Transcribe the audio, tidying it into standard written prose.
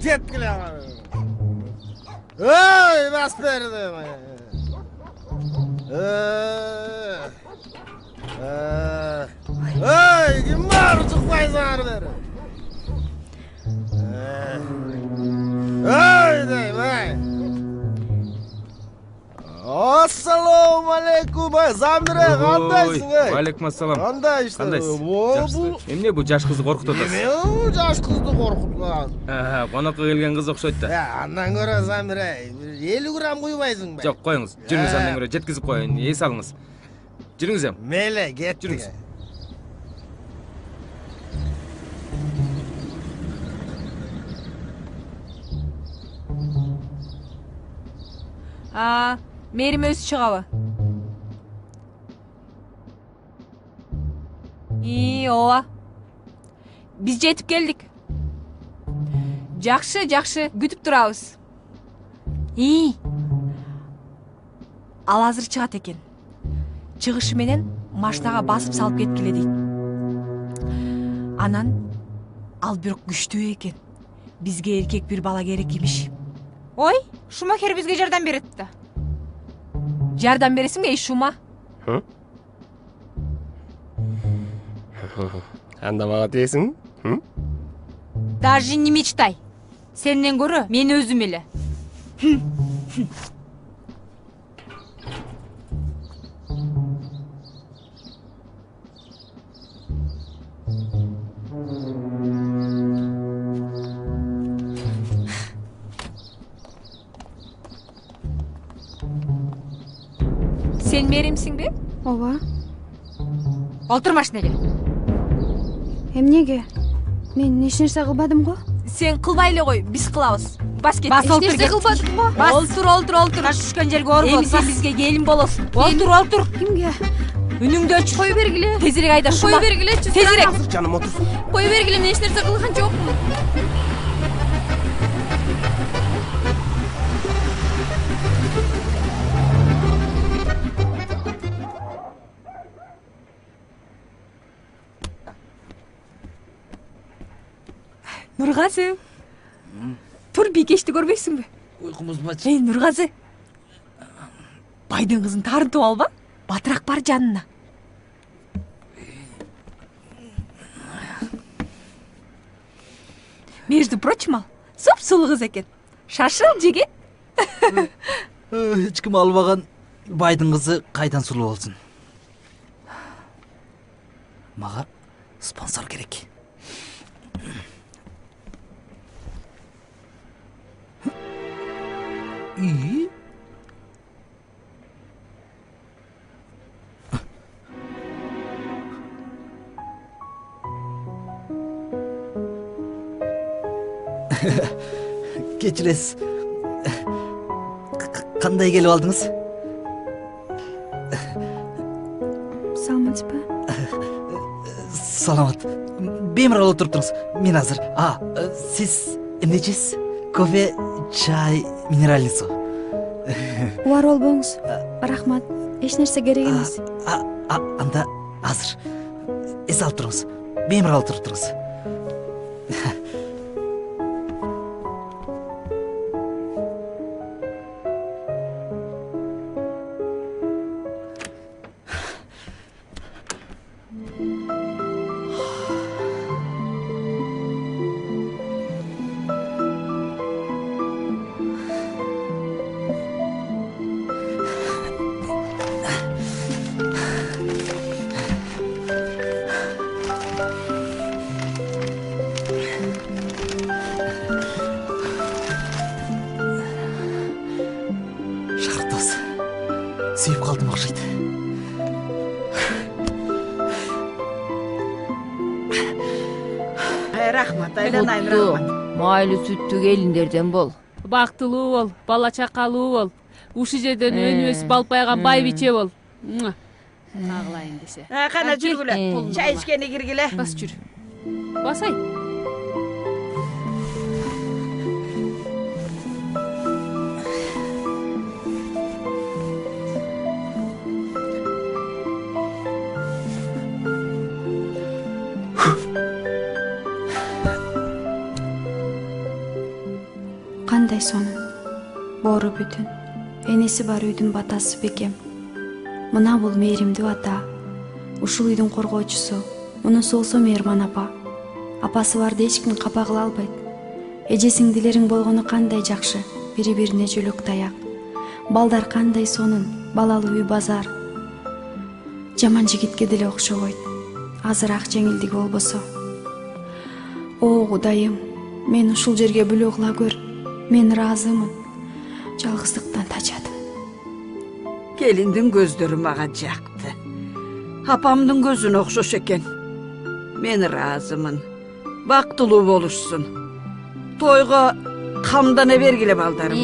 Yetkili. Oy bas verdim. Oy kim var çıkmayızlar ver. Oy dey vay. Assalamu alaikum Zamire kandaysın ey? Aleyküm assalam. Kanday işte. Жақсы. Эмне бу жаш кызды коркутуп атасыз? Эме жаш кызды коркутпаган. Конокко келген кыз окшойт да. Андан көрө Замире 50 грамм куйбайсың ба? Жок, коюңуз. Жүрүңүз андан көрө жеткизип коеюн. Эс алыңыз. Жүрүңүз эм. Мейле, кеттик. Жүрүңүз. Мерим өзү чыгабы? Ооба. Биз жетип келдик. Жакшы, күтүп турабыз. Ал азыр чыгат экен. Чыгышы менен машинага басып салып кеткиле дейт. Анан ал бирок күчтүү экен. Бизге эркек бир бала керек имиш. Ой, Шумахер бизге жардам берет да. Жардам бересиңби эй Шума? Анда мага тиесиң? Даже не мечтай. Сенден көрө мен өзүм эле. Sen Meримсиңби? Ооба. Олтур машинеге. Эмнеге? Мен эч нерсе кылбадым го? Sen кылбай эле кой, биз кылабыз. Бас кет. Бас олтур. Эч нерсе кылбадым го? Олтур. Таш түшкөн жерге ор бол. Эми сен бизге келин болосуң. Олтур. Кимге? Үнүңдү өчүр. Кой бергиле. Тезирээк айда Шума. Кой бергилечи. Тезирээк. Canım otursun. Кой бергиле, мен эч нерсе кылган жокмун. Нургазы. Тур бикешти көрбөйсүңбү? Уйкумуз бачы. Эй, Нургазы. Байдын кызын тарынтып алба? Батыраак бар жанына. Между прочим, ал суп-сулуу кыз экен. Шашыл жигит. Эч ким албаган байдын кызы кайдан сулуу болсун. Мага спонсор керек. Кечиресиз. Кандай келип алдыңыз? Саламатсызбы? Саламат. Беморал отуруп туруңуз. Мен азыр. Сиз эмне жейсиз? Кофе, чай, минеральный суу. Убар болбоңуз. Рахмат. Эч нерсе керек эмес. Анда азыр. Эс алып туруңуз. Беморал отуруп туруңуз. Шартос. Сүйүп калдым окшойт. Рахмат, айланайын рахмат. Майлы сүттүү келиндерден бол. Бактылуу бол, бала чакалуу бол. Ушул жерден өнүбөс балпайган байбиче бол. Кагылайын десе. Кана жүргүлө. Чай ичкени киргиле. Бас жүр. Басай. сонун. Боору бүтүн. Энеси бар үйдүн батасы бекем. Мына бул мээримдүү ата. Ушул үйдүн коргоочусу. Мунусу болсо Мээрман апа. Апасы барды эч ким капа кыла албайт. Эже сиңдилериң болгону кандай жакшы. Бири-бирине жөлөк таяк. Балдар кандай сонун. Балалуу үй базар. Жаман жигитке деле окшобойт. Азыраак жеңилдиги болбосо. О, Кудайым, мен ушул жерге бүлө кыла көр. Мен ыраазымын. Жалгыздыктан тачадым. Келиндин көздөрү мага жакты. Апамдын көзүнө окшош экен. Мен ыраазымын. Бактылуу болушсун. Тойго камдана бергиле балдарым.